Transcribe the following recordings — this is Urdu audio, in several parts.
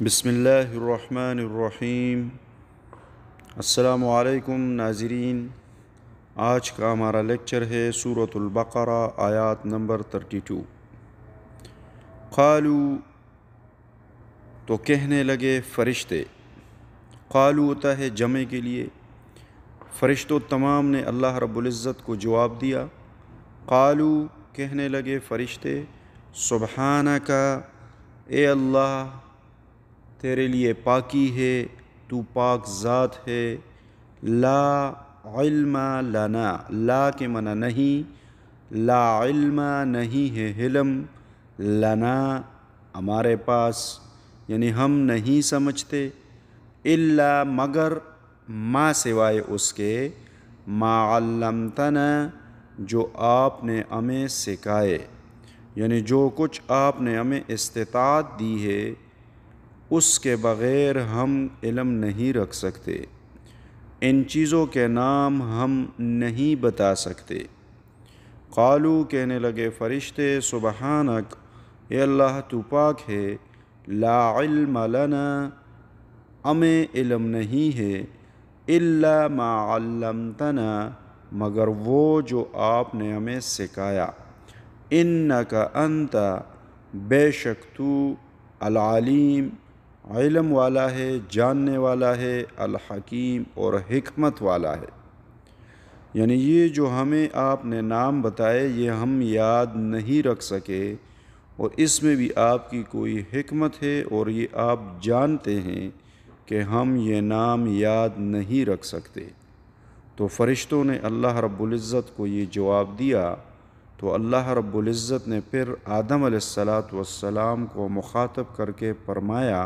بسم اللہ الرحمن الرحیم۔ السلام علیکم ناظرین، آج کا ہمارا لیکچر ہے سورۃ البقرہ آیات نمبر 32۔ قالو تو کہنے لگے فرشتے، قالو ہوتا ہے جمع کے لیے، فرشتوں تمام نے اللہ رب العزت کو جواب دیا۔ قالو کہنے لگے فرشتے، سبحانک اے اللہ تیرے لیے پاکی ہے، تو پاک ذات ہے، لا علم لنا، لا کے معنی نہیں، لا علم نہیں ہے علم، لنا ہمارے پاس یعنی ہم نہیں سمجھتے، الا مگر ما سوائے اس کے، ما علمتنا جو آپ نے ہمیں سکھائے، یعنی جو کچھ آپ نے ہمیں استطاعت دی ہے اس کے بغیر ہم علم نہیں رکھ سکتے، ان چیزوں کے نام ہم نہیں بتا سکتے۔ قالو کہنے لگے فرشتے، سبحانک اے اللہ تو پاک ہے، لا علم لنا ہمیں علم نہیں ہے، الا ما علمتنا مگر وہ جو آپ نے ہمیں سکھایا، انک انت بے شک تو العلیم علم والا ہے، جاننے والا ہے، الحکیم اور حکمت والا ہے۔ یعنی یہ جو ہمیں آپ نے نام بتائے یہ ہم یاد نہیں رکھ سکے، اور اس میں بھی آپ کی کوئی حکمت ہے، اور یہ آپ جانتے ہیں کہ ہم یہ نام یاد نہیں رکھ سکتے۔ تو فرشتوں نے اللہ رب العزت کو یہ جواب دیا، تو اللہ رب العزت نے پھر آدم علیہ السلام کو مخاطب کر کے فرمایا،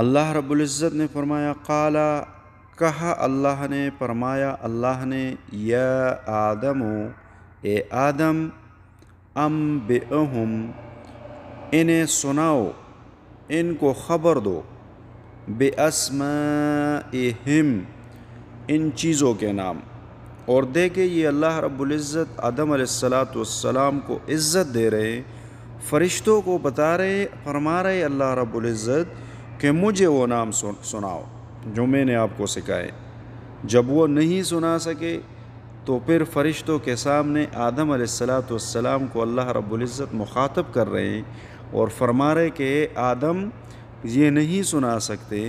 اللہ رب العزت نے فرمایا، قالا کہا اللہ نے، فرمایا اللہ نے، یا آدم اے آدم، انبئہم انہیں سناؤ، ان کو خبر دو، باسمائہم ان چیزوں کے نام۔ اور دیکھیں یہ اللہ رب العزت آدم علیہ السلام کو عزت دے رہے، فرشتوں کو بتا رہے، فرما رہے اللہ رب العزت کہ مجھے وہ نام سناؤ جو میں نے آپ کو سکھائے۔ جب وہ نہیں سنا سکے تو پھر فرشتوں کے سامنے آدم علیہ السلام کو اللہ رب العزت مخاطب کر رہے ہیں اور فرما رہے کہ اے آدم یہ نہیں سنا سکتے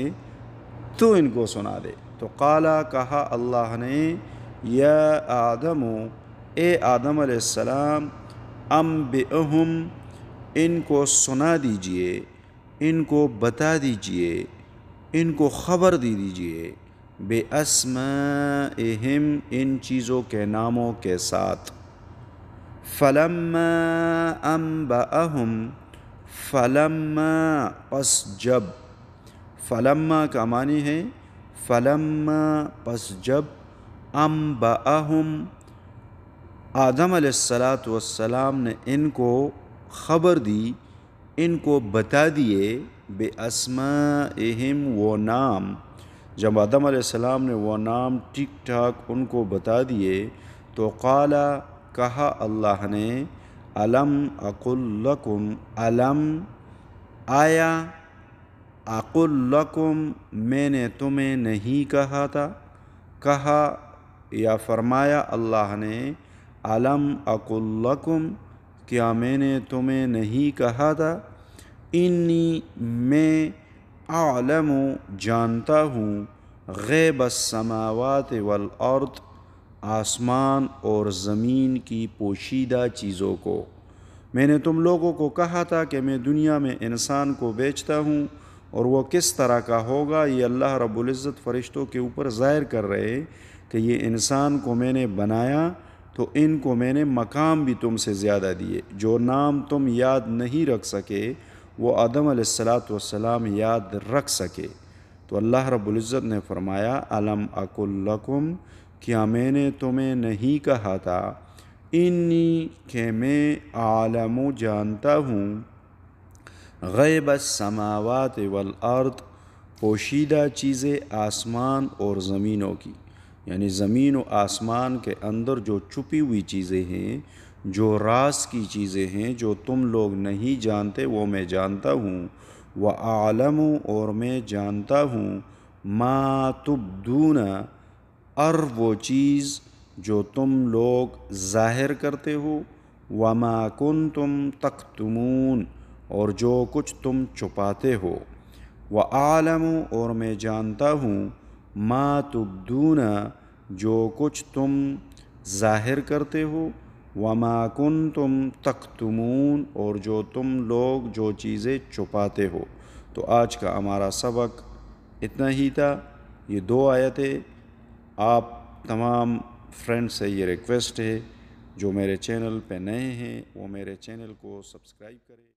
تو ان کو سنا دے۔ تو قالا کہا اللہ نے، یا آدم اے آدم علیہ السلام، انبئہم ان کو سنا دیجئے، ان کو بتا دیجئے، ان کو خبر دے دیجئے، باسمائہم ان چیزوں کے ناموں کے ساتھ۔ فلما انبأہم فلما پس جب، فلما کا معنی ہے فلما پس جب، انبأہم آدم علیہ السلام نے ان کو خبر دی، ان کو بتا دیے، باسمائہم وہ نام، جب آدم علیہ السلام نے وہ نام ٹھیک ٹھاک ان کو بتا دیے تو قالا کہا اللہ نے، الم اقل لکم، الم آیا، اقل لکم میں نے تمہیں نہیں کہا تھا، کہا یا فرمایا اللہ نے، الم اقل لکم کیا میں نے تمہیں نہیں کہا تھا، انی میں اعلم جانتا ہوں، غیب السماوات والارض آسمان اور زمین کی پوشیدہ چیزوں کو۔ میں نے تم لوگوں کو کہا تھا کہ میں دنیا میں انسان کو بیچتا ہوں، اور وہ کس طرح کا ہوگا یہ اللہ رب العزت فرشتوں کے اوپر ظاہر کر رہے کہ یہ انسان کو میں نے بنایا تو ان کو میں نے مقام بھی تم سے زیادہ دیے، جو نام تم یاد نہیں رکھ سکے وہ آدم علیہ السلام یاد رکھ سکے۔ تو اللہ رب العزت نے فرمایا، الم اقل لکم کیا میں نے تمہیں نہیں کہا تھا، انی کہ میں عالم جانتا ہوں، غیب السماوات والارض پوشیدہ چیزیں آسمان اور زمینوں کی، یعنی زمین و آسمان کے اندر جو چھپی ہوئی چیزیں ہیں جو راز کی چیزیں ہیں جو تم لوگ نہیں جانتے وہ میں جانتا ہوں، وَأَعْلَمُ اور میں جانتا ہوں، مَا تُبْدُونَ اور وہ چیز جو تم لوگ ظاہر کرتے ہو، وَمَا كُنْتُمْ تَكْتُمُونَ اور جو کچھ تم چھپاتے ہو، وَأَعْلَمُ اور میں جانتا ہوں، مَا تُبْدُونَ جو کچھ تم ظاہر کرتے ہو، وَمَا كُنْتُمْ تَكْتُمُونَ اور جو تم لوگ جو چیزیں چھپاتے ہو۔ تو آج کا ہمارا سبق اتنا ہی تھا۔ یہ 2 آیتیں آپ تمام فرینڈ سے یہ ریکویسٹ ہے جو میرے چینل پہ نئے ہیں وہ میرے چینل کو سبسکرائب کریں۔